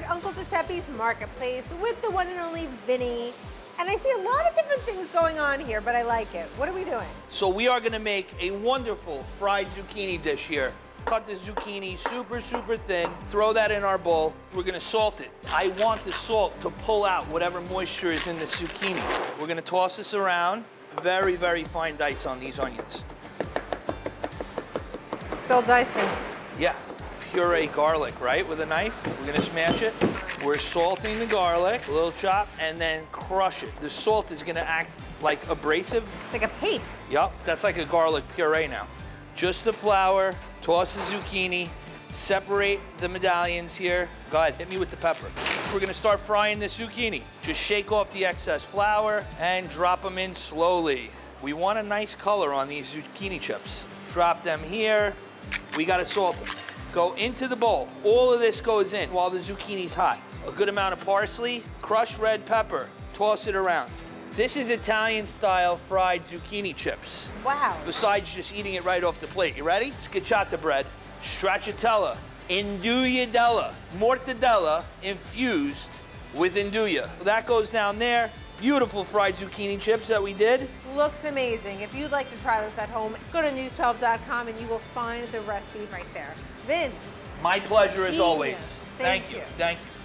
at Uncle Giuseppe's Marketplace with the one and only Vinny. And I see a lot of different things going on here, but I like it. What are we doing? So we are gonna make a wonderful fried zucchini dish here. Cut the zucchini super, super thin, throw that in our bowl. We're gonna salt it. I want the salt to pull out whatever moisture is in the zucchini. We're gonna toss this around. Very, very fine dice on these onions. Still dicing. Yeah, puree garlic, right, with a knife. We're gonna smash it. We're salting the garlic, a little chop, and then crush it. The salt is gonna act like abrasive. It's like a paste. Yup, that's like a garlic puree now. Just the flour, toss the zucchini, separate the medallions here. Go ahead, hit me with the pepper. We're gonna start frying the zucchini. Just shake off the excess flour and drop them in slowly. We want a nice color on these zucchini chips. Drop them here. We gotta salt them. Go into the bowl. All of this goes in while the zucchini's hot. A good amount of parsley, crushed red pepper. Toss it around. This is Italian-style fried zucchini chips. Wow. Besides just eating it right off the plate. You ready? Scacciata bread, stracciatella, indugliadella, mortadella infused with induja. That goes down there. Beautiful fried zucchini chips that we did. Looks amazing. If you'd like to try this at home, go to news12.com and you will find the recipe right there. Vin. My pleasure as Genius. always. Thank you. you. Thank you.